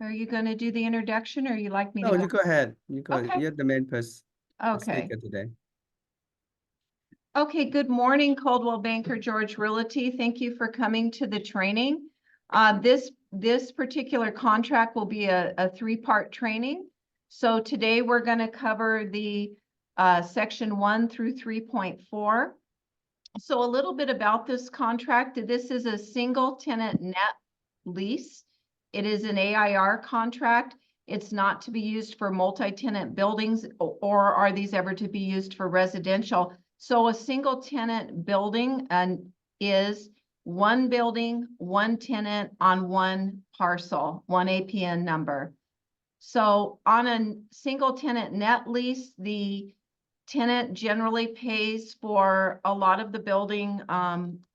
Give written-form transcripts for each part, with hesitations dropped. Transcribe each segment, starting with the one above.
Are you going to do the introduction or you like me to No, go? you go ahead. You go. Okay. You're the main person, the Okay. speaker today. Okay. Good morning, Coldwell Banker George Realty. Thank you for coming to the training. This particular contract will be a three-part training. So today we're going to cover the section 1 through 3.4. So a little bit about this contract. This is a single tenant net lease. It is an AIR contract. It's not to be used for multi-tenant buildings, or are these ever to be used for residential? So a single tenant building is one building, one tenant on one parcel, one APN number. So on a single tenant net lease, the tenant generally pays for a lot of the building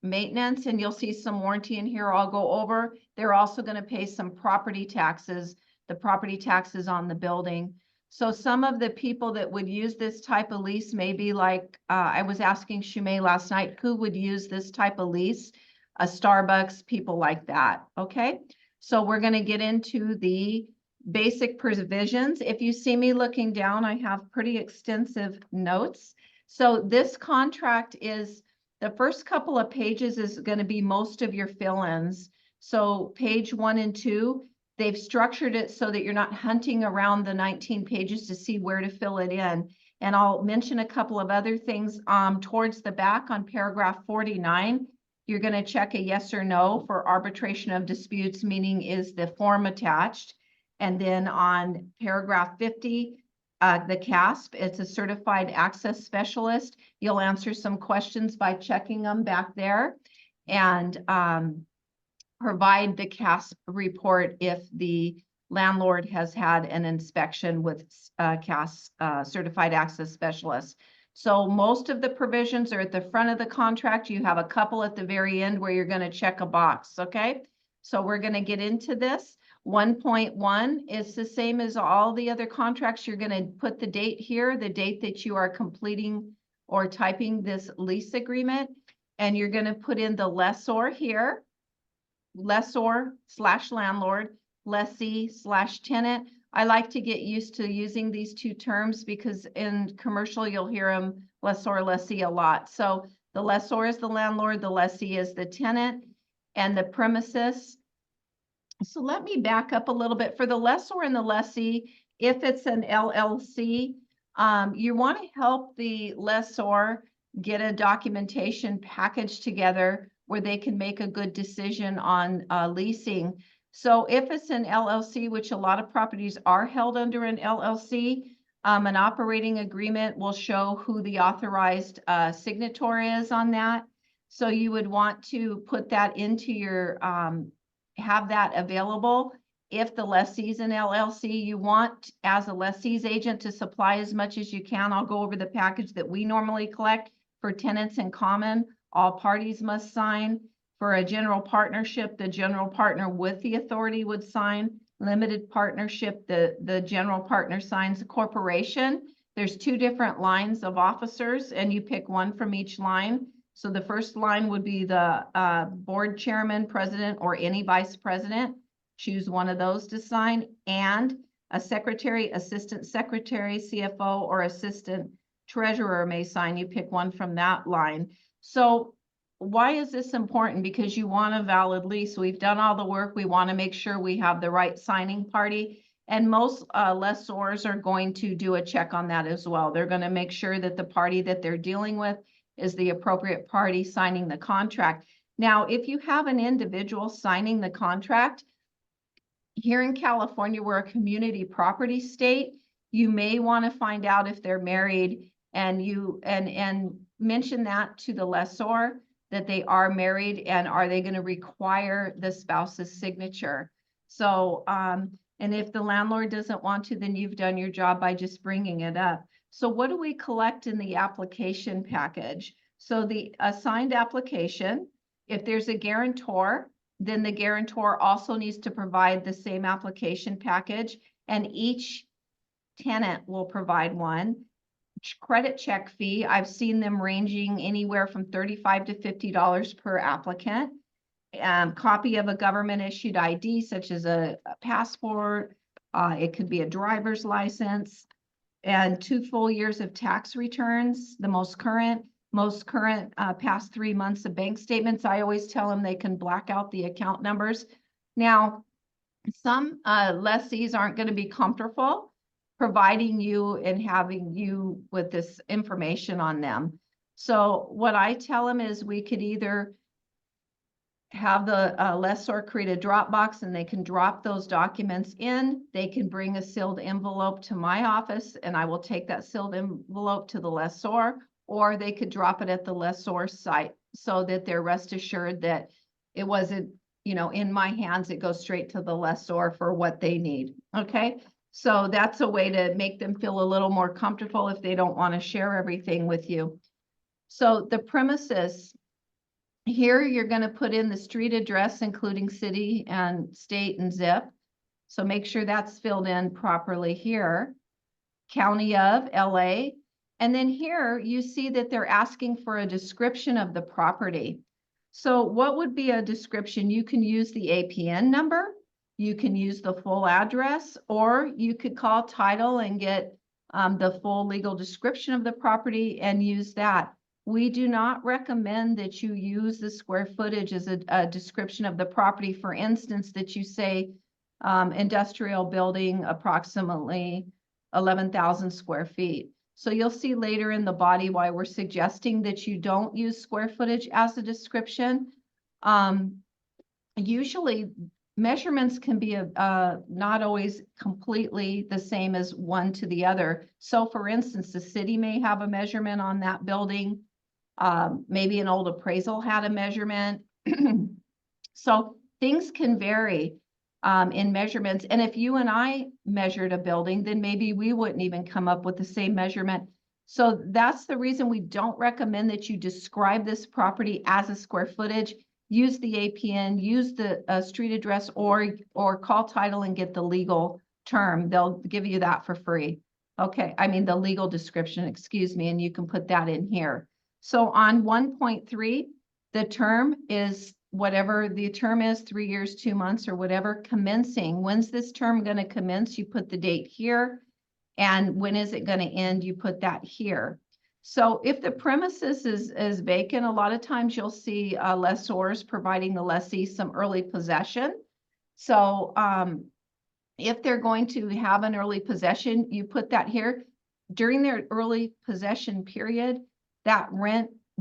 maintenance, and you'll see some warranty in here I'll go over. They're also going to pay some property taxes, the property taxes on the building. So some of the people that would use this type of lease may be like, I was asking Shumay last night, who would use this type of lease? A Starbucks, people like that, okay? So we're going to get into the basic provisions. If you see me looking down, I have pretty extensive notes. So this contract is, the first couple of pages is going to be most of your fill-ins. So page 1 and 2, they've structured it so that you're not hunting around the 19 pages to see where to fill it in. And I'll mention a couple of other things towards the back on paragraph 49. You're going to check a yes or no for arbitration of disputes, meaning is the form attached. And then on paragraph 50, the CASP, it's a certified access specialist. You'll answer some questions by checking them back there and provide the CASP report if the landlord has had an inspection with CASP, certified access specialist. So most of the provisions are at the front of the contract. You have a couple at the very end where you're going to check a box, okay? So we're going to get into this. 1.1 is the same as all the other contracts. You're going to put the date here, the date that you are completing or typing this lease agreement, and you're going to put in the lessor here, lessor / landlord, lessee / tenant. I like to get used to using these two terms because in commercial, you'll hear them lessor, lessee a lot. So the lessor is the landlord, the lessee is the tenant, and the premises. So let me back up a little bit. For the lessor and the lessee, if it's an LLC, you want to help the lessor get a documentation package together where they can make a good decision on leasing. So if it's an LLC, which a lot of properties are held under an LLC, an operating agreement will show who the authorized signatory is on that. So you would want to put that into your have that available. If the lessee's an LLC, you want as a lessee's agent to supply as much as you can. I'll go over the package that we normally collect for tenants in common. All parties must sign. For a general partnership, the general partner with the authority would sign. Limited partnership, the general partner signs. A corporation, there's 2 different lines of officers and you pick one from each line. So the first line would be the board chairman, president, or any vice president. Choose one of those to sign, and a secretary, assistant secretary, CFO, or assistant treasurer may sign. You pick one from that line. So why is this important? Because you want a valid lease. We've done all the work. We want to make sure we have the right signing party. And most lessors are going to do a check on that as well. They're going to make sure that the party that they're dealing with is the appropriate party signing the contract. Now, if you have an individual signing the contract, here in California, we're a community property state, you may want to find out if they're married and mention that to the lessor that they are married, and are they going to require the spouse's signature? So, and if the landlord doesn't want to, then you've done your job by just bringing it up. So what do we collect in the application package? So the assigned application, if there's a guarantor, then the guarantor also needs to provide the same application package, and each tenant will provide one. Credit check fee, I've seen them ranging anywhere from $35 to $50 per applicant. copy of a government issued ID, such as a passport. It could be a driver's license, and 2 full years of tax returns, the most current past 3 months of bank statements. I always tell them they can black out the account numbers. Now, some lessees aren't going to be comfortable providing you and having you with this information on them. So what I tell them is we could either have the lessor create a Dropbox and they can drop those documents in. They can bring a sealed envelope to my office and I will take that sealed envelope to the lessor, or they could drop it at the lessor site so that they're rest assured that it wasn't, you know, in my hands. It goes straight to the lessor for what they need. Okay. So that's a way to make them feel a little more comfortable if they don't want to share everything with you. So the premises, here you're going to put in the street address, including city and state and zip. So make sure that's filled in properly here. County of LA. And then here you see that they're asking for a description of the property. So what would be a description? You can use the APN number, you can use the full address, or you could call title and get the full legal description of the property and use that. We do not recommend that you use the square footage as a description of the property. For instance, that you say industrial building approximately 11,000 square feet. So you'll see later in the body why we're suggesting that you don't use square footage as a description. Usually measurements can be not always completely the same as one to the other. So for instance, the city may have a measurement on that building. Maybe an old appraisal had a measurement. So things can vary in measurements. And if you and I measured a building, then maybe we wouldn't even come up with the same measurement. So that's the reason we don't recommend that you describe this property as a square footage. Use the APN, use the street address, or call title and get the legal term. They'll give you that for free. Okay, I mean the legal description, excuse me, and you can put that in here. So on 1.3, the term is whatever the term is, 3 years, 2 months, or whatever, commencing. When's this term going to commence? You put the date here. And when is it going to end? You put that here. So if the premises is vacant, a lot of times you'll see lessors providing the lessee some early possession. So if they're going to have an early possession, you put that here. During their early possession period, that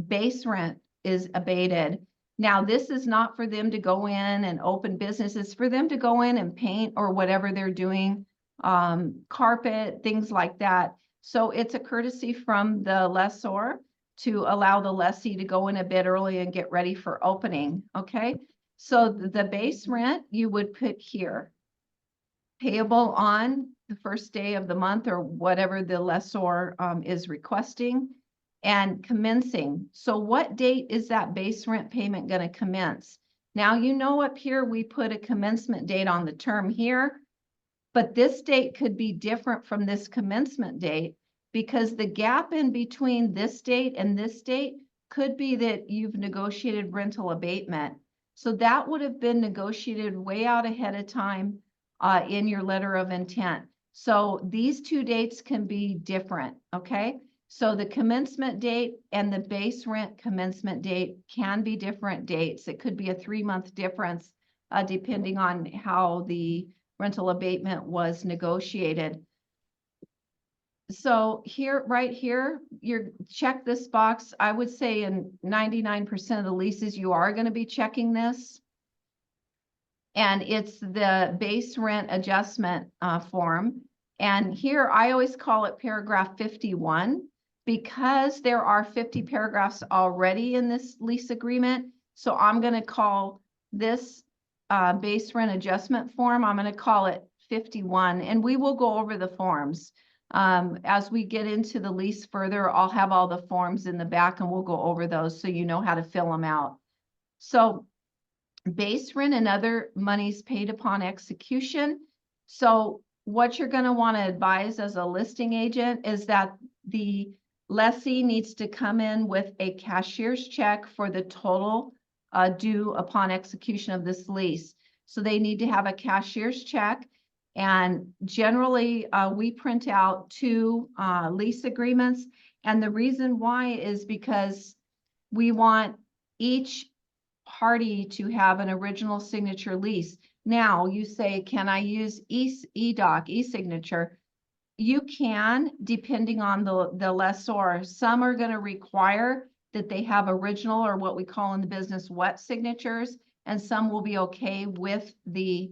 base rent is abated. Now, this is not for them to go in and open business. It's for them to go in and paint or whatever they're doing, carpet, things like that. So it's a courtesy from the lessor to allow the lessee to go in a bit early and get ready for opening, okay? So the base rent you would put here, payable on the first day of the month or whatever the lessor is requesting, and commencing. So what date is that base rent payment going to commence? Now, you know, up here, we put a commencement date on the term here, but this date could be different from this commencement date because the gap in between this date and this date could be that you've negotiated rental abatement. So that would have been negotiated way out ahead of time in your letter of intent. So these two dates can be different, okay? So the commencement date and the base rent commencement date can be different dates. It could be a 3-month difference depending on how the rental abatement was negotiated. So here, right here, you check this box. I would say in 99% of the leases, you are going to be checking this. And it's the base rent adjustment form. And here, I always call it paragraph 51 because there are 50 paragraphs already in this lease agreement. So I'm going to call this base rent adjustment form, I'm going to call it 51, and we will go over the forms. As we get into the lease further, I'll have all the forms in the back and we'll go over those so you know how to fill them out. So base rent and other monies paid upon execution. So what you're going to want to advise as a listing agent is that the lessee needs to come in with a cashier's check for the total due upon execution of this lease. So they need to have a cashier's check. And generally, we print out 2 lease agreements. And the reason why is because we want each party to have an original signature lease. Now you say, can I use e-doc, e-signature? You can, depending on the lessor. Some are going to require that they have original, or what we call in the business wet signatures, and some will be okay with the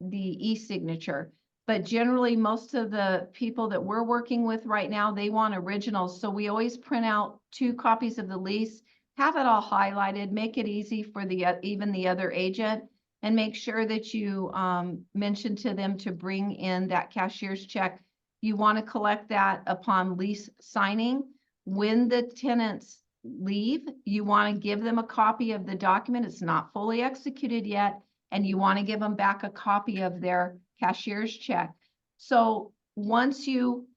e-signature. But generally, most of the people that we're working with right now, they want originals. So we always print out 2 copies of the lease, have it all highlighted, make it easy for even the other agent, and make sure that you mention to them to bring in that cashier's check. You want to collect that upon lease signing. When the tenants leave, you want to give them a copy of the document. It's not fully executed yet, and you want to give them back a copy of their cashier's check. So once you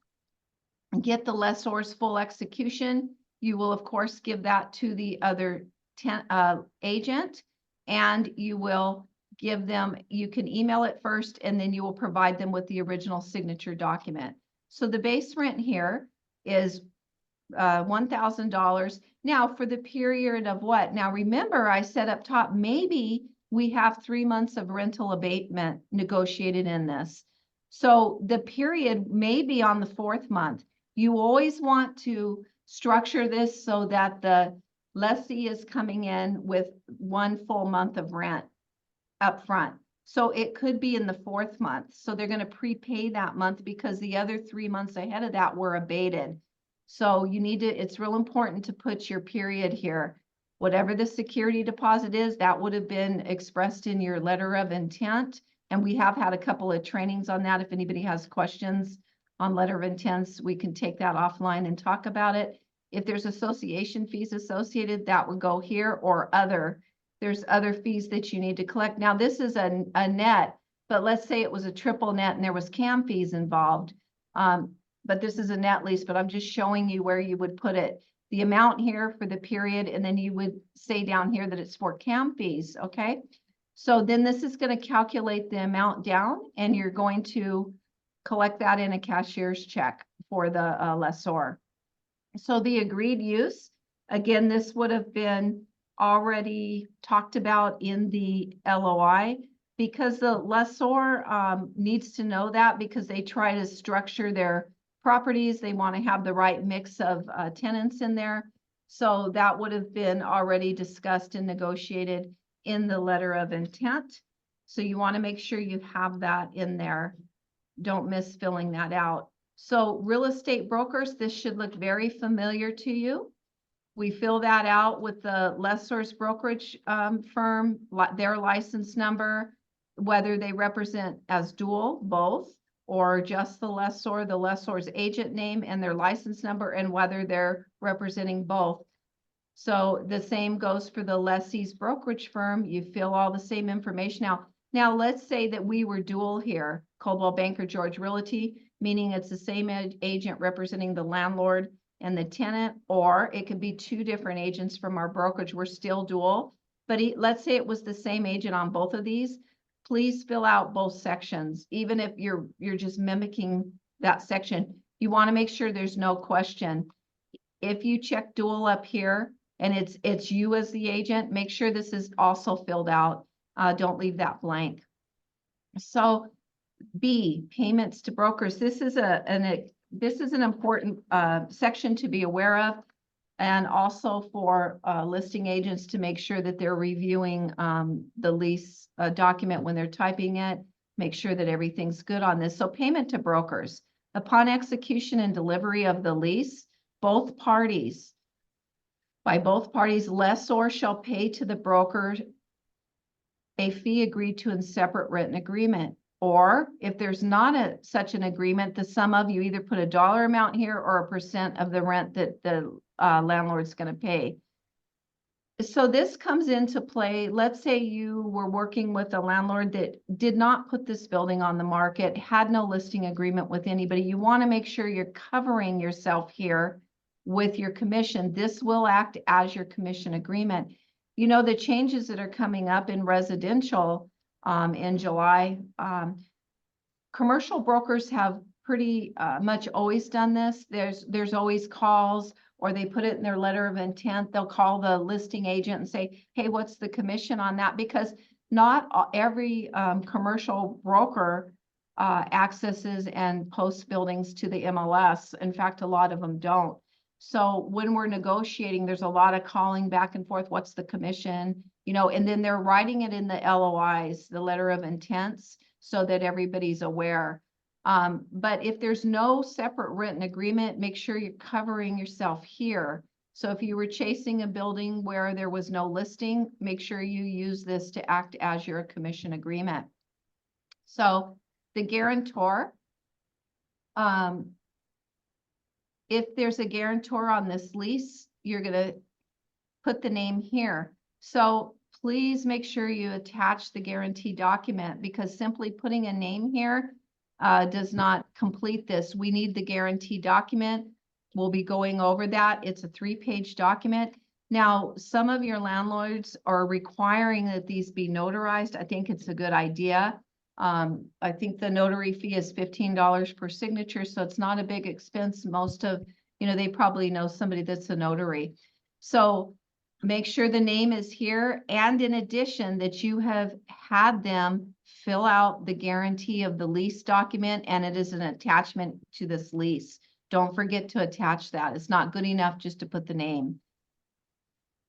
get the lessor's full execution, you will of course give that to the other agent, and you will give them, you can email it first, and then you will provide them with the original signature document. So the base rent here is $1,000. Now for the period of what? Now remember, I said up top, maybe we have 3 months of rental abatement negotiated in this. So the period may be on the 4th month. You always want to structure this so that the lessee is coming in with 1 full month of rent up front. So it could be in the 4th month. So they're going to prepay that month because the other 3 months ahead of that were abated. So you need to, it's real important to put your period here. Whatever the security deposit is, that would have been expressed in your letter of intent. And we have had a couple of trainings on that. If anybody has questions on letter of intents, we can take that offline and talk about it. If there's association fees associated, that would go here, or other. There's other fees that you need to collect. Now this is a net, but let's say it was a triple net and there was CAM fees involved. But this is a net lease, but I'm just showing you where you would put it. The amount here for the period, and then you would say down here that it's for CAM fees, okay? So then this is going to calculate the amount down, and you're going to collect that in a cashier's check for the lessor. So the agreed use, again, this would have been already talked about in the LOI, because the lessor needs to know that, because they try to structure their properties. They want to have the right mix of tenants in there. So that would have been already discussed and negotiated in the letter of intent. So you want to make sure you have that in there. Don't miss filling that out. So real estate brokers, this should look very familiar to you. We fill that out with the lessor's brokerage firm, their license number, whether they represent as dual, both, or just the lessor's agent name and their license number, and whether they're representing both. So the same goes for the lessee's brokerage firm. You fill all the same information out. Now let's say that we were dual here, Coldwell Banker George Realty, meaning it's the same agent representing the landlord and the tenant, or it could be 2 different agents from our brokerage. We're still dual, but let's say it was the same agent on both of these. Please fill out both sections. Even if you're just mimicking that section, you want to make sure there's no question. If you check dual up here and it's you as the agent, make sure this is also filled out. Don't leave that blank. So B, payments to brokers. This is an important section to be aware of, and also for listing agents to make sure that they're reviewing the lease document when they're typing it. Make sure that everything's good on this. So payment to brokers. Upon execution and delivery of the lease, by both parties, lessor shall pay to the broker a fee agreed to in separate written agreement. Or if there's not such an agreement, the sum of, you either put a dollar amount here or a % of the rent that the landlord's going to pay. So this comes into play. Let's say you were working with a landlord that did not put this building on the market, had no listing agreement with anybody. You want to make sure you're covering yourself here with your commission. This will act as your commission agreement. You know, the changes that are coming up in residential in July, commercial brokers have pretty much always done this. There's always calls, or they put it in their letter of intent. They'll call the listing agent and say, hey, what's the commission on that? Because not every commercial broker accesses and posts buildings to the MLS. In fact, a lot of them don't. So when we're negotiating, there's a lot of calling back and forth. What's the commission? You know, and then they're writing it in the LOIs, the letter of intents, so that everybody's aware. But if there's no separate written agreement, make sure you're covering yourself here. So if you were chasing a building where there was no listing, make sure you use this to act as your commission agreement. So the guarantor, if there's a guarantor on this lease, you're going to put the name here. So please make sure you attach the guarantee document, because simply putting a name here does not complete this. We need the guarantee document. We'll be going over that. It's a 3-page document. Now, some of your landlords are requiring that these be notarized. I think it's a good idea. I think the notary fee is $15 per signature, so it's not a big expense. Most of, you know, they probably know somebody that's a notary. So make sure the name is here, and in addition that you have had them fill out the guarantee of the lease document, and it is an attachment to this lease. Don't forget to attach that. It's not good enough just to put the name.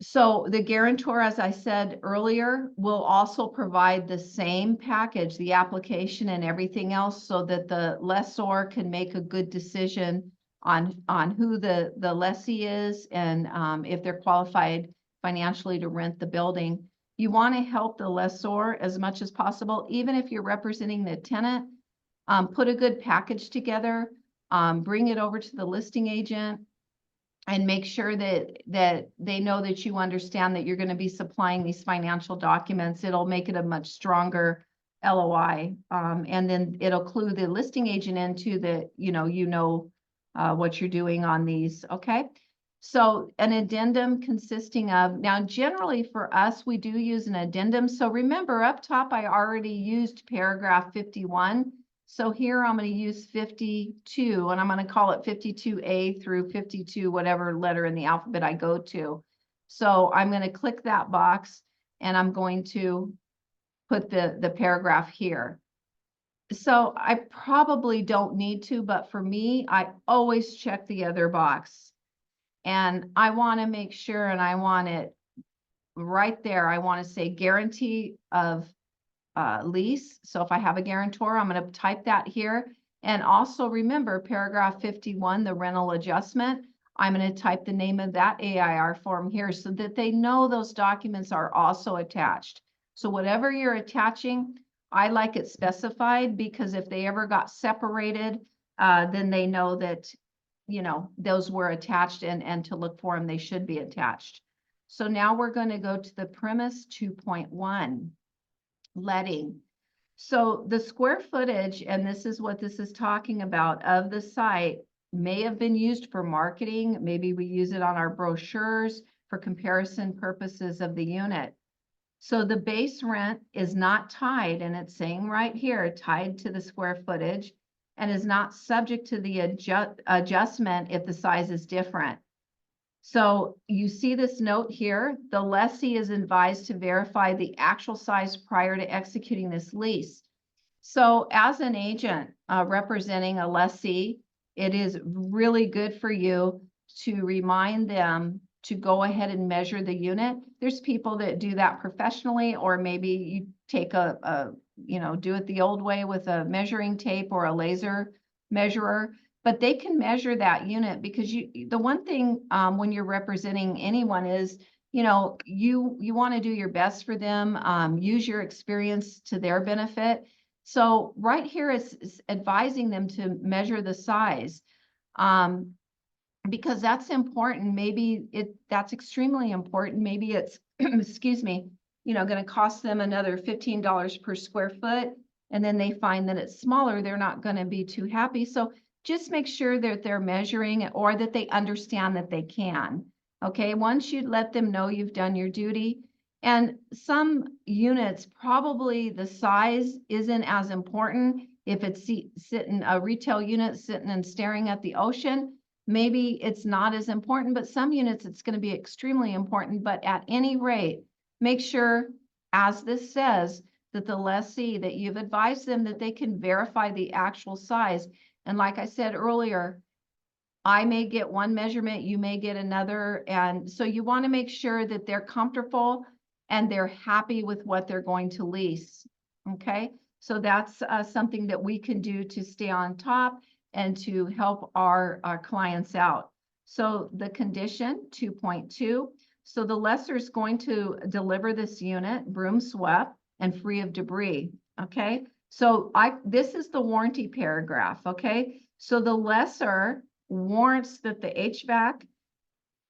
So the guarantor, as I said earlier, will also provide the same package, the application and everything else, so that the lessor can make a good decision on who the lessee is, and if they're qualified financially to rent the building. You want to help the lessor as much as possible, even if you're representing the tenant. Put a good package together, bring it over to the listing agent, and make sure that they know that you understand that you're going to be supplying these financial documents. It'll make it a much stronger LOI. And then it'll clue the listing agent into the, you know what you're doing on these. Okay. So an addendum consisting of, now generally for us, we do use an addendum. So remember up top, I already used paragraph 51. So here I'm going to use 52, and I'm going to call it 52A through 52, whatever letter in the alphabet I go to. So I'm going to click that box, and I'm going to put the paragraph here. So I probably don't need to, but for me, I always check the other box. And I want to make sure, and I want it right there. I want to say guarantee of lease. So if I have a guarantor, I'm going to type that here. And also remember paragraph 51, the rental adjustment. I'm going to type the name of that AIR form here so that they know those documents are also attached. So whatever you're attaching, I like it specified, because if they ever got separated, then they know that, you know, those were attached, and to look for them, they should be attached. So now we're going to go to the premise 2.1. Letting. So the square footage, and this is what this is talking about, of the site may have been used for marketing. Maybe we use it on our brochures for comparison purposes of the unit. So the base rent is not tied, and it's saying right here, tied to the square footage, and is not subject to the adjustment if the size is different. So you see this note here, the lessee is advised to verify the actual size prior to executing this lease. So as an agent representing a lessee, it is really good for you to remind them to go ahead and measure the unit. There's people that do that professionally, or maybe you take do it the old way with a measuring tape or a laser measurer. But they can measure that unit, because the one thing when you're representing anyone is, you want to do your best for them, use your experience to their benefit. So right here is advising them to measure the size, because that's important. Maybe that's extremely important. Maybe it's, excuse me, going to cost them another $15 per square foot, and then they find that it's smaller. They're not going to be too happy. So just make sure that they're measuring or that they understand that they can. Okay, once you let them know you've done your duty, and some units, probably the size isn't as important. If it's sitting a retail unit sitting and staring at the ocean, maybe it's not as important, but some units it's going to be extremely important. But at any rate, make sure, as this says, that the lessee, that you've advised them that they can verify the actual size. And like I said earlier, I may get one measurement, you may get another. And so you want to make sure that they're comfortable and they're happy with what they're going to lease. Okay, so that's something that we can do to stay on top and to help our clients out. So the condition 2.2, so the lessor is going to deliver this unit broom swept and free of debris. Okay, so this is the warranty paragraph. Okay, so the lessor warrants that the HVAC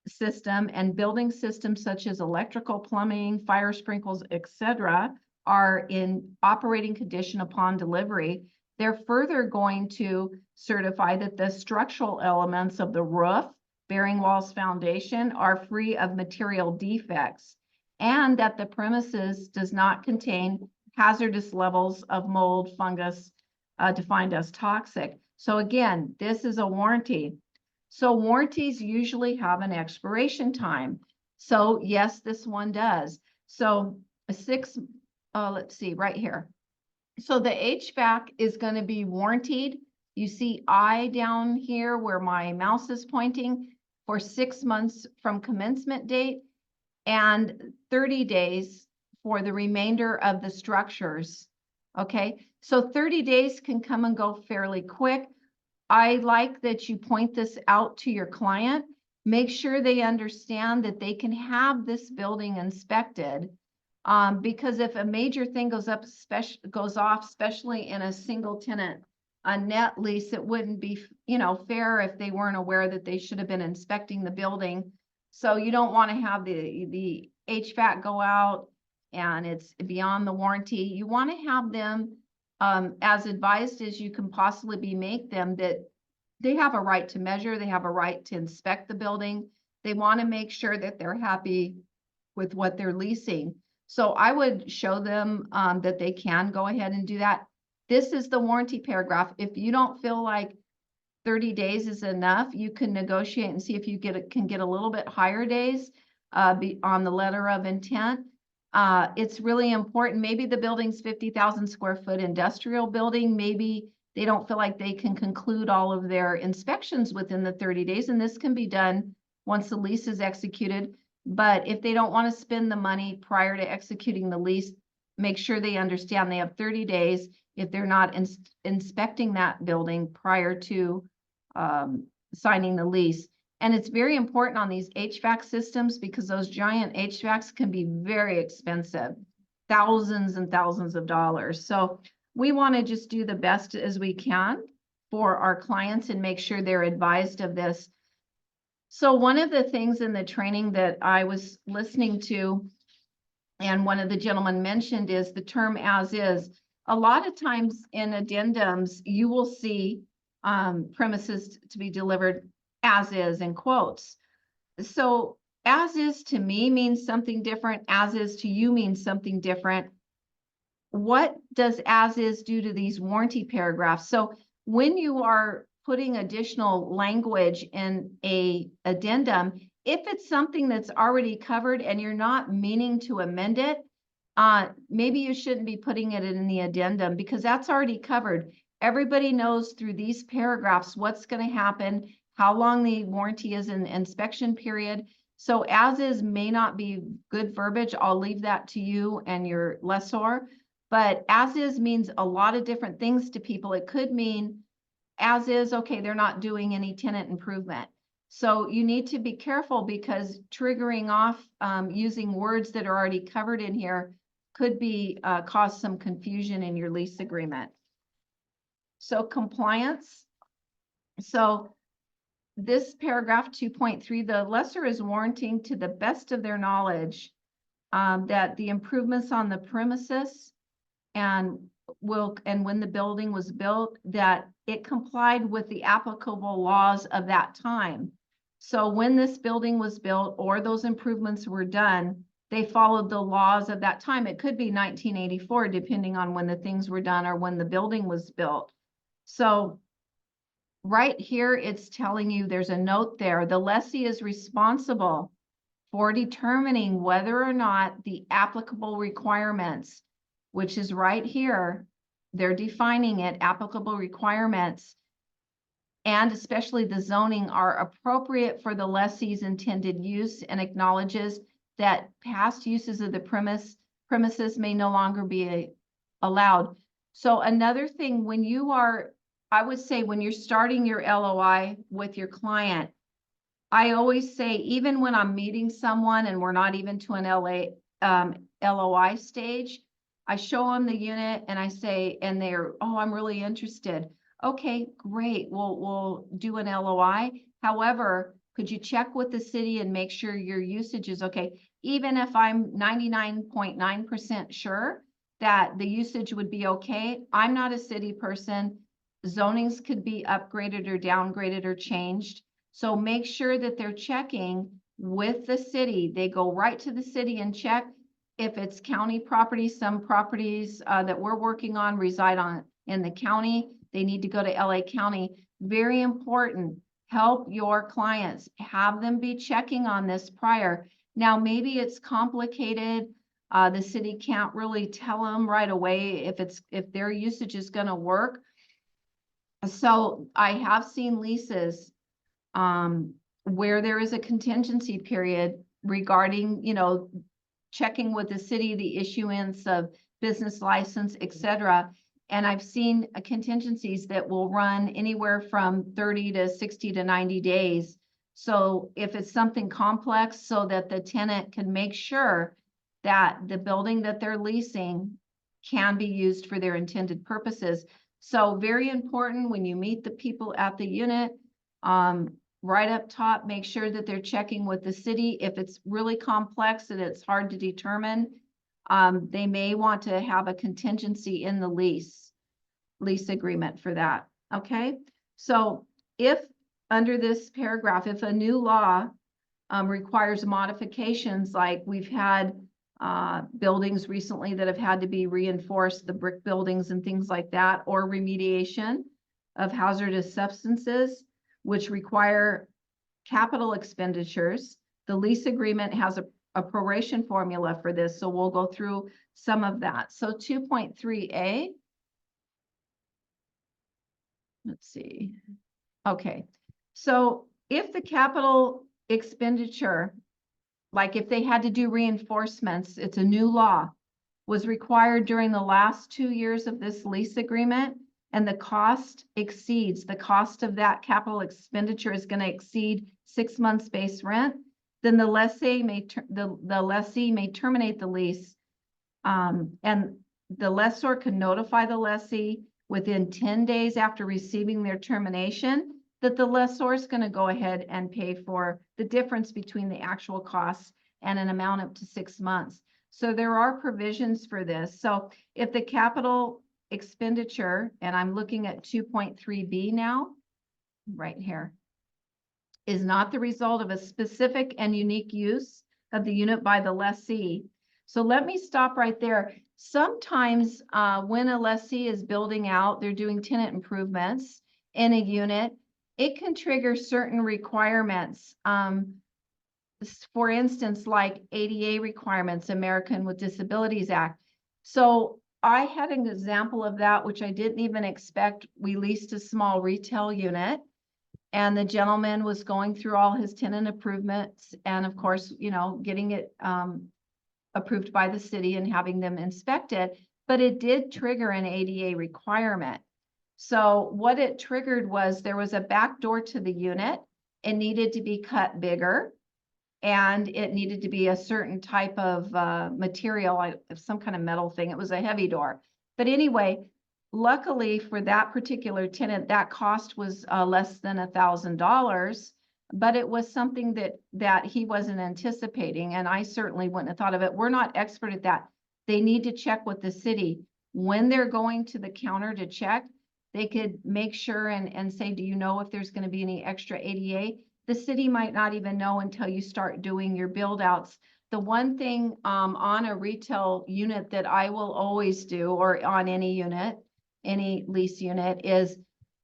system and building systems such as electrical, plumbing, fire sprinkles, etc., are in operating condition upon delivery. They're further going to certify that the structural elements of the roof, bearing walls, foundation are free of material defects, and that the premises does not contain hazardous levels of mold, fungus, defined as toxic. So again, this is a warranty. So warranties usually have an expiration time. So yes, this one does. So let's see right here. So the HVAC is going to be warranted. You see I down here where my mouse is pointing, for 6 months from commencement date and 30 days for the remainder of the structures. Okay, so 30 days can come and go fairly quick. I like that you point this out to your client. Make sure they understand that they can have this building inspected, because if a major thing goes off, especially in a single tenant, a net lease, it wouldn't be, fair if they weren't aware that they should have been inspecting the building. So you don't want to have the HVAC go out and it's beyond the warranty. You want to have them as advised as you can possibly make them, that they have a right to measure, they have a right to inspect the building. They want to make sure that they're happy with what they're leasing. So I would show them that they can go ahead and do that. This is the warranty paragraph. If you don't feel like 30 days is enough, you can negotiate and see if you can get a little bit higher days on the letter of intent. It's really important. Maybe the building's 50,000 square foot industrial building. Maybe they don't feel like they can conclude all of their inspections within the 30 days. And this can be done once the lease is executed. But if they don't want to spend the money prior to executing the lease, make sure they understand they have 30 days if they're not inspecting that building prior to signing the lease. And it's very important on these HVAC systems because those giant HVACs can be very expensive, thousands and thousands of dollars. So we want to just do the best as we can for our clients and make sure they're advised of this. So one of the things in the training that I was listening to, and one of the gentlemen mentioned, is the term as is. A lot of times in addendums, you will see premises to be delivered as is in quotes. So as is to me means something different. As is to you means something different. What does as is do to these warranty paragraphs? So when you are putting additional language in a addendum, if it's something that's already covered and you're not meaning to amend it, maybe you shouldn't be putting it in the addendum because that's already covered. Everybody knows through these paragraphs what's going to happen, how long the warranty is in the inspection period. So as is may not be good verbiage. I'll leave that to you and your lessor. But as is means a lot of different things to people. It could mean as is, okay, they're not doing any tenant improvement. So you need to be careful because triggering off using words that are already covered in here could be cause some confusion in your lease agreement. So compliance. So this paragraph 2.3, the lessor is warranting to the best of their knowledge that the improvements on the premises and and when the building was built, that it complied with the applicable laws of that time. So when this building was built or those improvements were done, they followed the laws of that time. It could be 1984, depending on when the things were done or when the building was built. So right here, it's telling you, there's a note there, the lessee is responsible for determining whether or not the applicable requirements, which is right here, they're defining it, applicable requirements, and especially the zoning, are appropriate for the lessee's intended use, and acknowledges that past uses of the premises may no longer be allowed. So another thing, when you are, I would say when you're starting your LOI with your client, I always say, even when I'm meeting someone and we're not even to an LOI stage, I show them the unit and I say, and they're, oh, I'm really interested. Okay, great. We'll do an LOI. However, could you check with the city and make sure your usage is okay? Even if I'm 99.9% sure that the usage would be okay, I'm not a city person. Zonings could be upgraded or downgraded or changed. So make sure that they're checking with the city. They go right to the city and check. If it's county property, some properties that we're working on reside in the county. They need to go to LA County. Very important. Help your clients. Have them be checking on this prior. Now, maybe it's complicated. The city can't really tell them right away if their usage is going to work. So I have seen leases where there is a contingency period regarding, checking with the city, the issuance of business license, etc. And I've seen contingencies that will run anywhere from 30 to 60 to 90 days. So if it's something complex, so that the tenant can make sure that the building that they're leasing can be used for their intended purposes. So very important when you meet the people at the unit, right up top, make sure that they're checking with the city. If it's really complex and it's hard to determine, they may want to have a contingency in the lease agreement for that. Okay. So if under this paragraph, if a new law requires modifications, like we've had buildings recently that have had to be reinforced, the brick buildings and things like that, or remediation of hazardous substances, which require capital expenditures. The lease agreement has a proration formula for this, so we'll go through some of that. So 2.3a, let's see. Okay, so if the capital expenditure, like if they had to do reinforcements, it's a new law, was required during the last 2 years of this lease agreement, and the cost of that capital expenditure is going to exceed 6 months base rent, then the lessee may terminate the lease, and the lessor can notify the lessee within 10 days after receiving their termination that the lessor is going to go ahead and pay for the difference between the actual costs and an amount up to 6 months. So there are provisions for this. So if the capital expenditure, and I'm looking at 2.3b now, right here, is not the result of a specific and unique use of the unit by the lessee. So let me stop right there. Sometimes when a lessee is building out, they're doing tenant improvements in a unit, it can trigger certain requirements. For instance, like ADA requirements, American with Disabilities Act. So I had an example of that, which I didn't even expect. We leased a small retail unit, and the gentleman was going through all his tenant improvements, and of course, getting it approved by the city and having them inspected, but it did trigger an ADA requirement. So what it triggered was there was a back door to the unit. It needed to be cut bigger, and it needed to be a certain type of material, some kind of metal thing. It was a heavy door. But anyway, luckily for that particular tenant, that cost was less than $1,000, but it was something that he wasn't anticipating, and I certainly wouldn't have thought of it. We're not expert at that. They need to check with the city. when they're going to the counter to check, they could make sure and say, do you know if there's going to be any extra ADA? The city might not even know until you start doing your build outs. The one thing on a retail unit that I will always do, or on any unit, any lease unit, is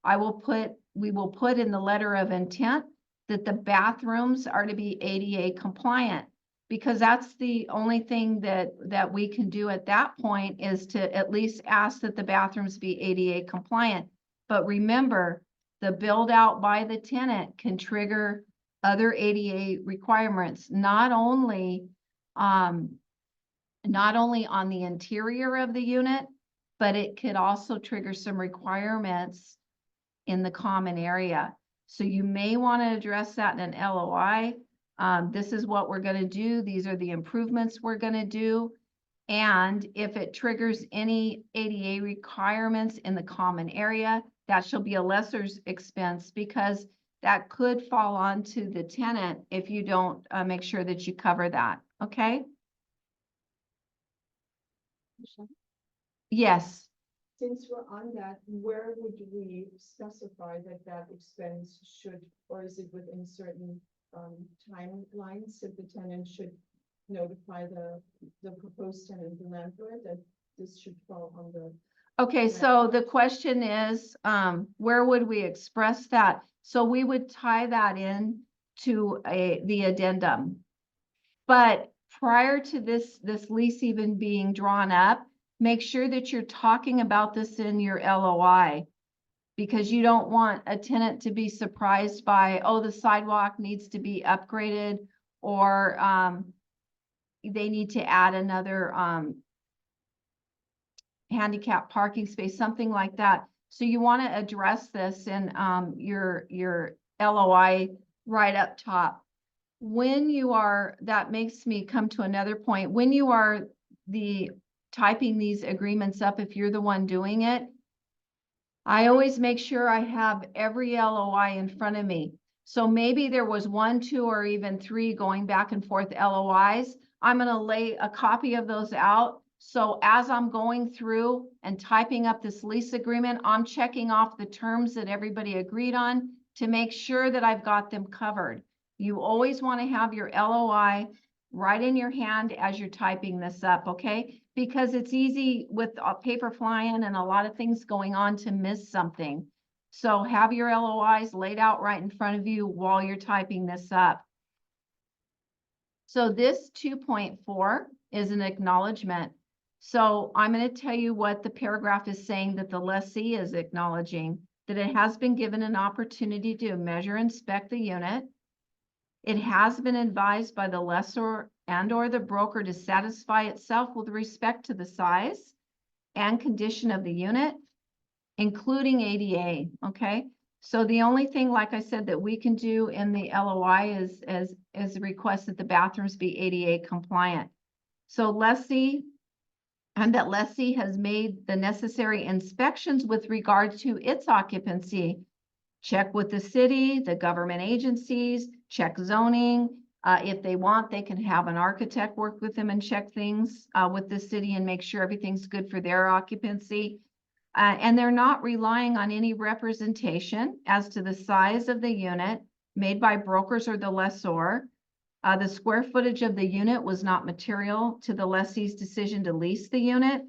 we will put in the letter of intent that the bathrooms are to be ADA compliant, because that's the only thing that we can do at that point, is to at least ask that the bathrooms be ADA compliant. But remember, the build out by the tenant can trigger other ADA requirements, not only on the interior of the unit, but it could also trigger some requirements in the common area. So you may want to address that in an LOI. This is what we're going to do. These are the improvements we're going to do. And if it triggers any ADA requirements in the common area, that shall be a lesser's expense, because that could fall onto the tenant if you don't make sure that you cover that. Okay? Yes. Since we're on that, where would we specify that that expense should, or is it within certain timelines that the tenant should notify the proposed tenant, the landlord, that this should fall on the? Okay, so the question is, where would we express that? So we would tie that in to the addendum. But prior to this lease even being drawn up, make sure that you're talking about this in your LOI, because you don't want a tenant to be surprised by, oh, the sidewalk needs to be upgraded, or they need to add another handicap parking space, something like that. So you want to address this in your LOI right up top. When you are, that makes me come to another point. When you are typing these agreements up, if you're the one doing it, I always make sure I have every LOI in front of me. So maybe there was 1, 2, or even 3 going back and forth LOIs. I'm going to lay a copy of those out. So as I'm going through and typing up this lease agreement, I'm checking off the terms that everybody agreed on to make sure that I've got them covered. You always want to have your LOI right in your hand as you're typing this up, okay? Because it's easy with paper flying and a lot of things going on to miss something. So have your LOIs laid out right in front of you while you're typing this up. So this 2.4 is an acknowledgement. So I'm going to tell you what the paragraph is saying, that the lessee is acknowledging that it has been given an opportunity to measure and inspect the unit. It has been advised by the lessor and/or the broker to satisfy itself with respect to the size and condition of the unit, including ADA, okay? So the only thing, like I said, that we can do in the LOI is request that the bathrooms be ADA compliant. So lessee has made the necessary inspections with regard to its occupancy. Check with the city, the government agencies, check zoning. If they want, they can have an architect work with them and check things with the city and make sure everything's good for their occupancy. And they're not relying on any representation as to the size of the unit made by brokers or the lessor. The square footage of the unit was not material to the lessee's decision to lease the unit,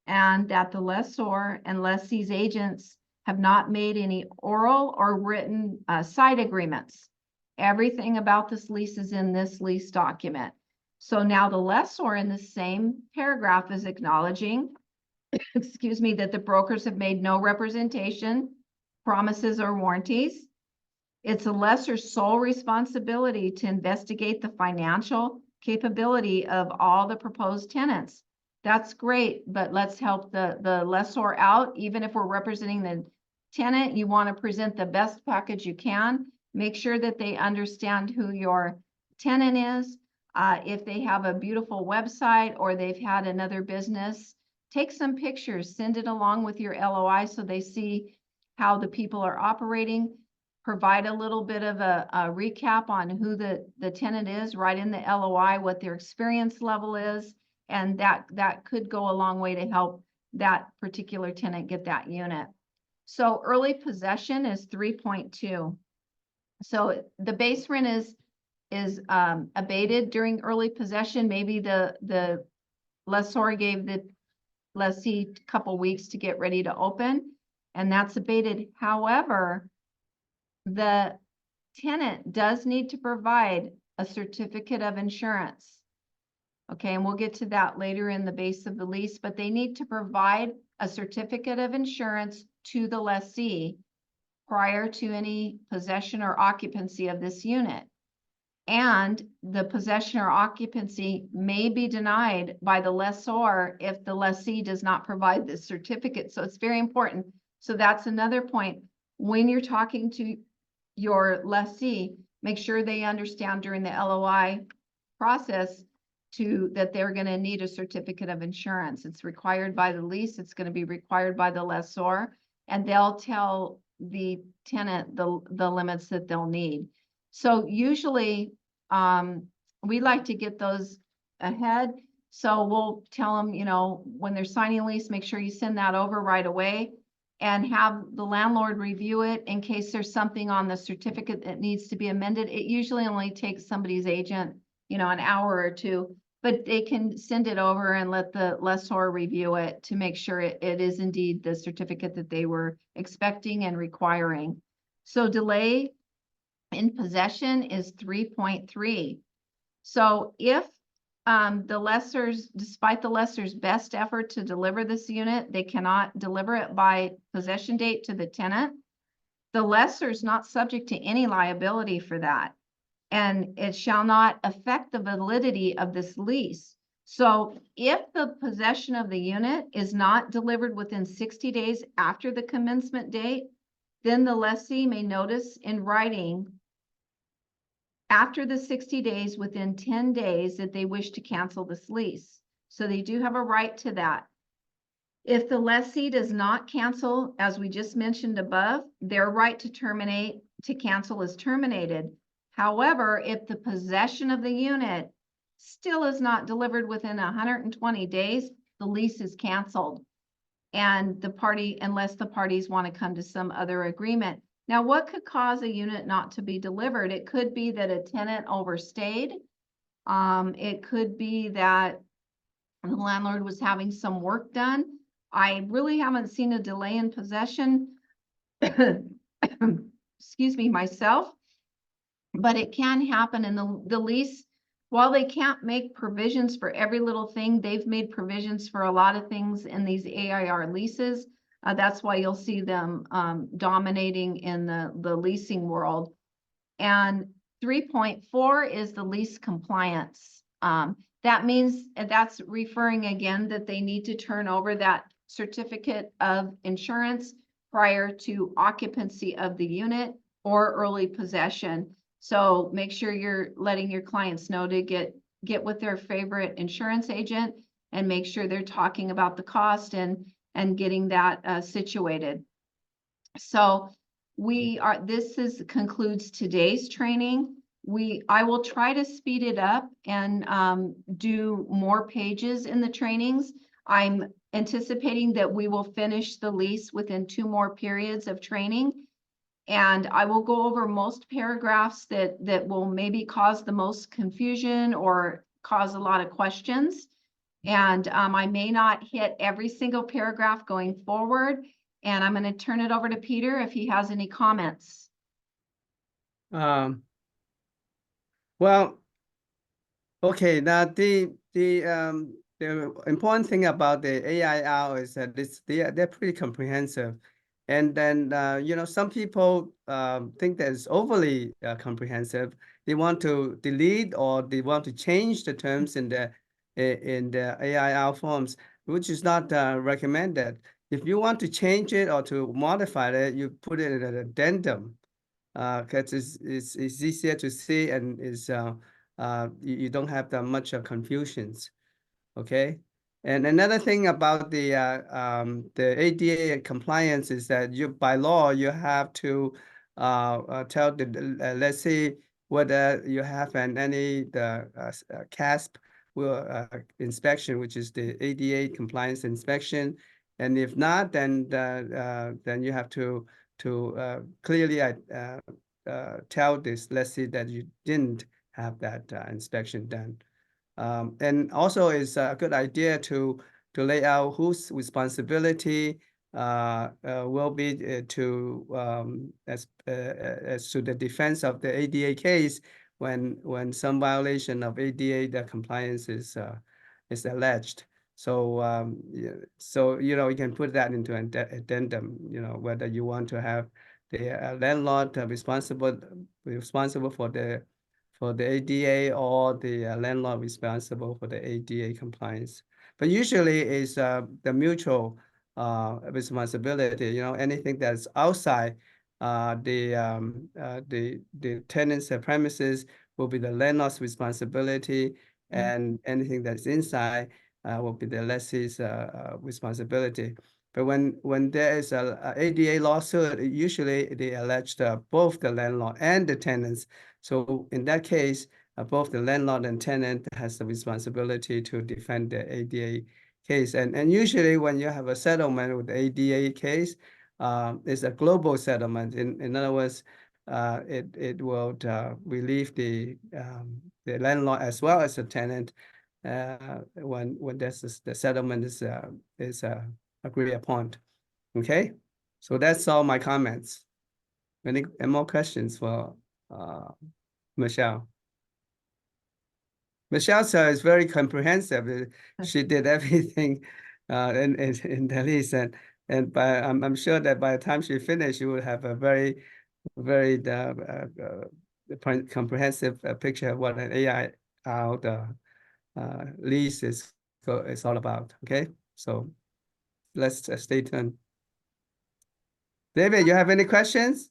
and that the lessor and lessee's agents have not made any oral or written side agreements. Everything about this lease is in this lease document. So now the lessor in the same paragraph is acknowledging, excuse me, that the brokers have made no representation, promises, or warranties. It's a lessor's sole responsibility to investigate the financial capability of all the proposed tenants. That's great, but let's help the lessor out. Even if we're representing the tenant, you want to present the best package you can. Make sure that they understand who your tenant is. If they have a beautiful website or they've had another business, take some pictures, send it along with your LOI so they see how the people are operating. Provide a little bit of a recap on who the tenant is right in the LOI, what their experience level is, and that could go a long way to help that particular tenant get that unit. So early possession is 3.2. So the base rent is abated during early possession. Maybe the lessor gave the lessee a couple weeks to get ready to open, and that's abated. However, the tenant does need to provide a certificate of insurance. Okay, and we'll get to that later in the base of the lease, but they need to provide a certificate of insurance to the lessee prior to any possession or occupancy of this unit. And the possession or occupancy may be denied by the lessor if the lessee does not provide this certificate. So it's very important. So that's another point. When you're talking to your lessee, make sure they understand during the LOI process that they're going to need a certificate of insurance. It's required by the lease. It's going to be required by the lessor, and they'll tell the tenant the limits that they'll need. So usually we like to get those ahead. So we'll tell them, you know, when they're signing a lease, make sure you send that over right away and have the landlord review it in case there's something on the certificate that needs to be amended. It usually only takes somebody's agent, you know, an hour or two, but they can send it over and let the lessor review it to make sure it is indeed the certificate that they were expecting and requiring. So delay in possession is 3.3. So if the lessors, despite the lessor's best effort to deliver this unit, they cannot deliver it by possession date to the tenant, the lessor is not subject to any liability for that, and it shall not affect the validity of this lease. So if the possession of the unit is not delivered within 60 days after the commencement date, then the lessee may notice in writing after the 60 days within 10 days that they wish to cancel this lease. So they do have a right to that. If the lessee does not cancel, as we just mentioned above, their right to cancel is terminated. However, if the possession of the unit still is not delivered within 120 days, the lease is canceled. And unless the parties want to come to some other agreement. Now, what could cause a unit not to be delivered? It could be that a tenant overstayed. It could be that the landlord was having some work done. I really haven't seen a delay in possession, excuse me, myself, but it can happen. And the lease, while they can't make provisions for every little thing, they've made provisions for a lot of things in these AIR leases. That's why you'll see them dominating in the leasing world. And 3.4 is the lease compliance. That means that's referring again that they need to turn over that certificate of insurance prior to occupancy of the unit or early possession. So make sure you're letting your clients know to get with their favorite insurance agent and make sure they're talking about the cost and getting that situated. So this concludes today's training. I will try to speed it up and do more pages in the trainings. I'm anticipating that we will finish the lease within 2 more periods of training. And I will go over most paragraphs that will maybe cause the most confusion or cause a lot of questions. And I may not hit every single paragraph going forward. And I'm going to turn it over to Peter if he has any comments. Well, okay. Now the important thing about the AIR is that they're pretty comprehensive, and then you know, some people think that it's overly comprehensive. They want to delete or they want to change the terms in the AIR forms, which is not recommended. If you want to change it or to modify it, you put it in an addendum, because it's easier to see and you don't have that much confusions. Okay. And another thing about the ADA compliance is that by law you have to tell the let's say whether you have any CASP inspection, which is the ADA compliance inspection, And if not, then you have to clearly tell this lessee that you didn't have that inspection done. And also it's a good idea to lay out whose responsibility will be as to the defense of the ADA case when some violation of ADA the compliance is alleged. So so you know you can put that into an addendum. You know whether you want to have the landlord responsible for the ADA or the landlord responsible for the ADA compliance. But usually it's the mutual responsibility. You know anything that's outside the tenant's premises will be the landlord's responsibility, and anything that's inside will be the lessee's responsibility. But when there is a ADA lawsuit, usually they allege both the landlord and the tenants. So in that case, both the landlord and tenant has the responsibility to defend the ADA case. And usually when you have a settlement with the ADA case, it's a global settlement. In other words, it will relieve the landlord as well as the tenant when the settlement is agreed upon. Okay, so that's all my comments. Any more questions for Michelle? Michelle is very comprehensive. She did everything in the list, and I'm sure that by the time she finished, she would have a very comprehensive picture of what an AI out lease is all about. Okay, so let's stay tuned. David, you have any questions?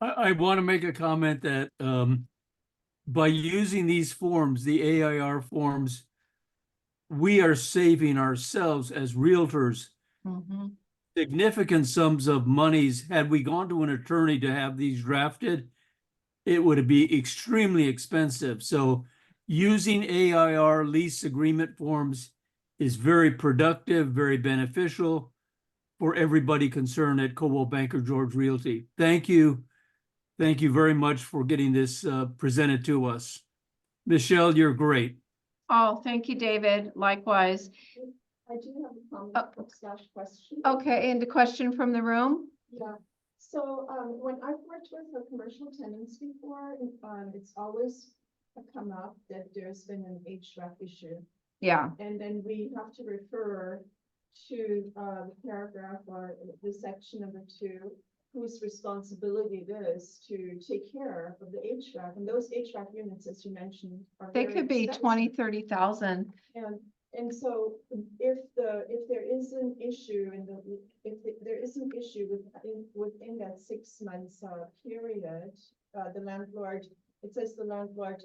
I want to make a comment that by using these forms, the AIR forms, we are saving ourselves as realtors significant sums of monies. Had we gone to an attorney to have these drafted, it would be extremely expensive. So using AIR lease agreement forms is very productive, very beneficial for everybody concerned at Coldwell Banker George Realty. Thank you. Thank you very much for getting this presented to us. Michelle, you're great. Oh, thank you, David. Likewise. I do have a comment slash question. Okay, and a question from the room? Yeah, so when I've worked with the commercial tenants before, it's always come up that there's been an HVAC issue. Yeah, And then we have to refer to the paragraph or the section number 2, whose responsibility it is to take care of the HVAC. And those HVAC units, as you mentioned, are they very could be expensive. 20,000, 30,000. And so if there is an issue there is an issue within that 6 months period, the landlord, it says the landlord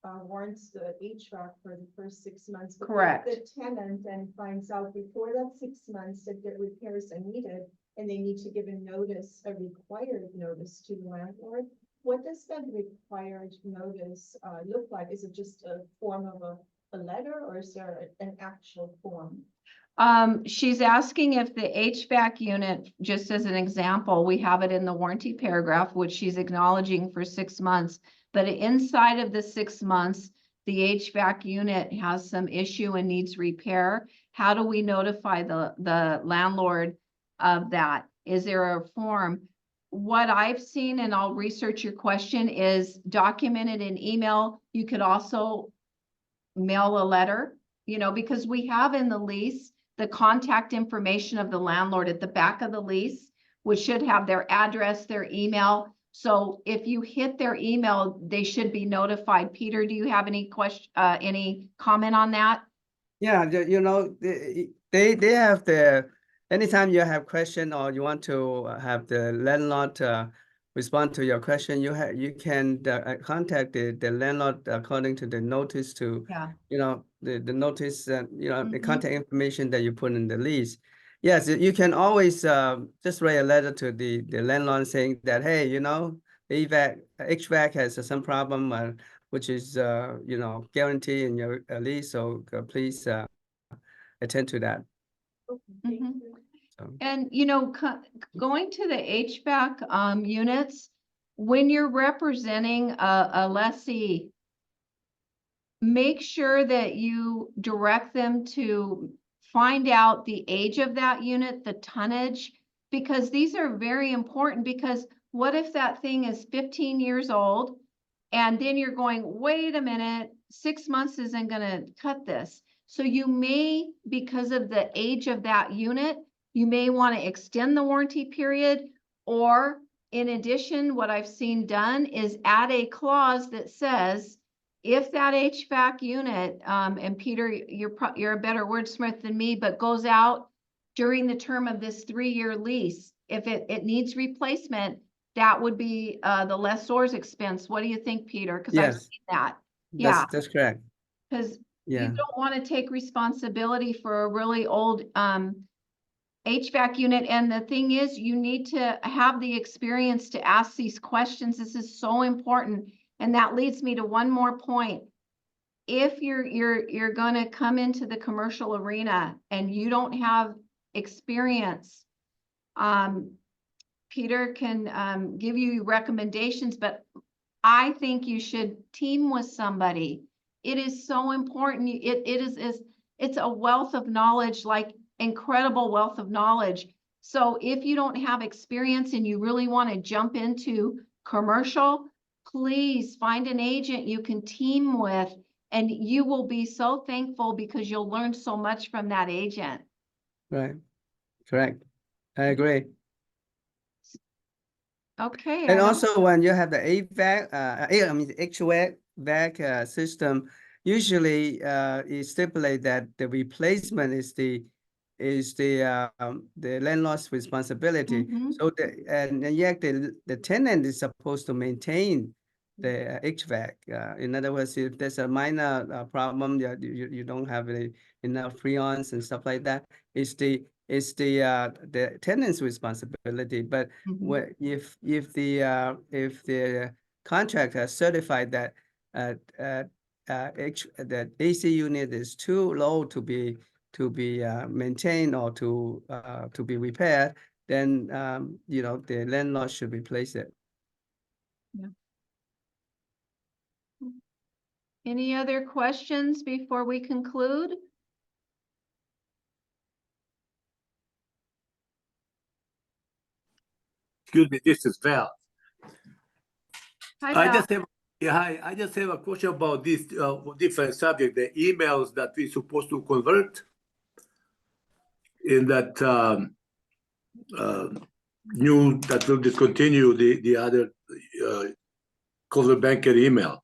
warrants the HVAC for the first 6 months. But Correct. if the tenant then finds out before that 6 months that the repairs are needed and they need to give a required notice to the landlord, what does that required notice look like? Is it just a form of a letter, or is there an actual form? She's asking if the HVAC unit, just as an example, we have it in the warranty paragraph, which she's acknowledging for 6 months. But inside of the 6 months, the HVAC unit has some issue and needs repair. How do we notify the landlord of that? Is there a form? What I've seen, and I'll research your question, is documented in email. You could also mail a letter, you know, because we have in the lease the contact information of the landlord at the back of the lease, which should have their address, their email. So if you hit their email, they should be notified. Peter, do you have any any comment on that? Yeah, you know, they have anytime you have question or you want to have the landlord respond to your question, you can contact the landlord according to the notice to, Yeah. you know, the notice, the Mhm. contact information that you put in the lease. Yes, you can always just write a letter to the landlord saying that, hey, you know, HVAC has some problem, which is, you know, guaranteed in your lease. So please attend to that. Okay, thank Mhm. you. So, And, you know, going to the HVAC units, when you're representing a lessee, make sure that you direct them to find out the age of that unit, the tonnage, because these are very important, because what if that thing is 15 years old and then you're going, wait a minute, 6 months isn't gonna cut this. So you may, because of the age of that unit, you may want to extend the warranty period, or in addition, what I've seen done is add a clause that says, if that HVAC unit, and Peter, you're a better wordsmith than me, but goes out during the term of this 3-year lease, if it needs replacement, that would be the lessor's expense. What do you think, Peter? Because I've yes, seen that. Yeah, that's correct. because you Yeah, don't want to take responsibility for a really old HVAC unit. And the thing is, you need to have the experience to ask these questions. This is so important. And that leads me to one more point. If you're gonna come into the commercial arena and you don't have experience, Peter can give you recommendations, but I think you should team with somebody. It is so important. It's a wealth of knowledge, like incredible wealth of knowledge. So if you don't have experience and you really want to jump into commercial, please find an agent you can team with, and you will be so thankful because you'll learn so much from that agent. right, correct. I agree. Okay. And I don't- also when you have the HVAC, I mean the HVAC system, usually it stipulate that the replacement is the landlord's responsibility. Mhm. So and yet the tenant is supposed to maintain the HVAC. In other words, if there's a minor problem, you don't have enough freons and stuff like that, it's the tenant's responsibility. But Mhm. if the contractor certified that that AC unit is too low to be maintained or to be repaired, then you know, the landlord should replace it. Any other questions before we conclude? Excuse me, this is Val. Hi, I Val. just have, yeah, hi, I just have a question about this different subject, the emails that we're supposed to convert in that new, that will discontinue the other Coldwell Banker email.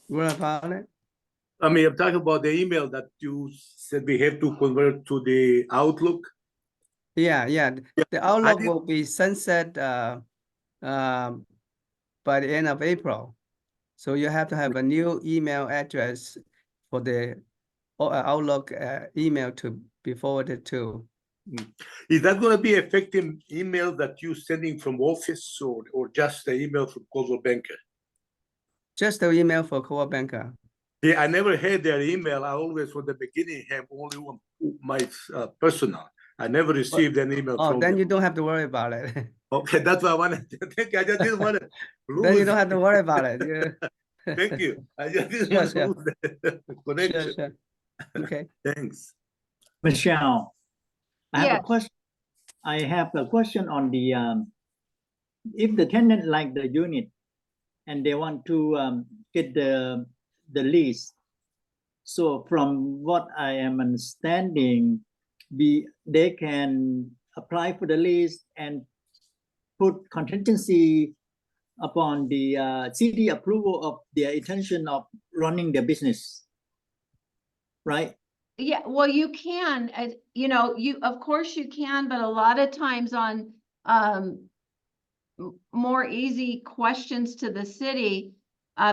What about it? I mean, I'm talking about the email that you said we have to convert to the Outlook. Yeah, the I Outlook did- will be sunset by the end of April. So you have to have a new email address for the Outlook email to be forwarded to. Is that going to be effective email that you sending from office or just the email from Coldwell Banker? Just the email for Coldwell Banker. Yeah, I never had their email. I always, from the beginning, have only one, my personal. I never received an email Oh, from then them. you don't have to worry about it. Okay, that's what I wanted to think. I just didn't want to lose. Then you don't have to worry about it. Yeah. Thank you. I just didn't Sure, want to sure. lose the Sure, connection. sure. Okay. Thanks. Michelle, I have Yes. a question. I have a question on the if the tenant like the unit and they want to get the lease. So from what I am understanding, they can apply for the lease and put contingency upon the city approval of their intention of running their business, right? Yeah, well, you can, you know, of course you can, but a lot of times on more easy questions to the city,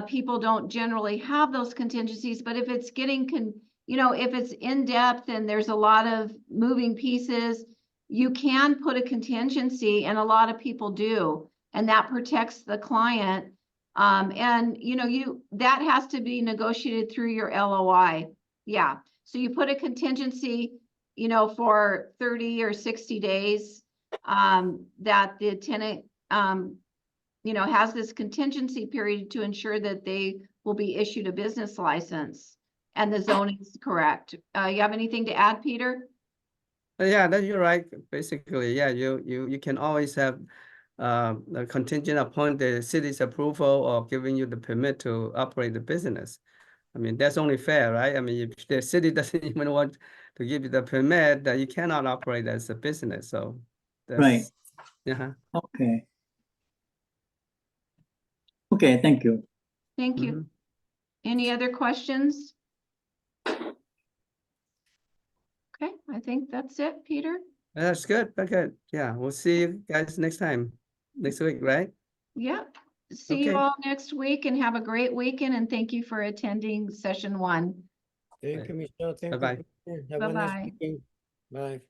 people don't generally have those contingencies. But if it's getting you know, if it's in depth and there's a lot of moving pieces, you can put a contingency, and a lot of people do, and that protects the client. And you know, that has to be negotiated through your LOI. Yeah. So you put a contingency, you know, for 30 or 60 days, that the tenant, you know, has this contingency period to ensure that they will be issued a business license and the zoning is correct. You have anything to add, Peter? Yeah, that you're right. Basically, yeah, you can always have a contingent upon the city's approval or giving you the permit to operate the business. I mean, that's only fair, right? I mean, if the city doesn't even want to give you the permit, then you cannot operate as a business. So Right. that's, yeah. Okay. Okay, thank you. Thank you. Mhm. Any other questions? Okay, I think that's it, Peter. That's good. Okay. Yeah, we'll see you guys next time, next week, right? Yep. See you Okay. all next week and have a great weekend and thank you for attending session 1. Thank you, Michelle. Thank you. Bye-bye. Commissioner. Have a nice Bye-bye. weekend. Bye.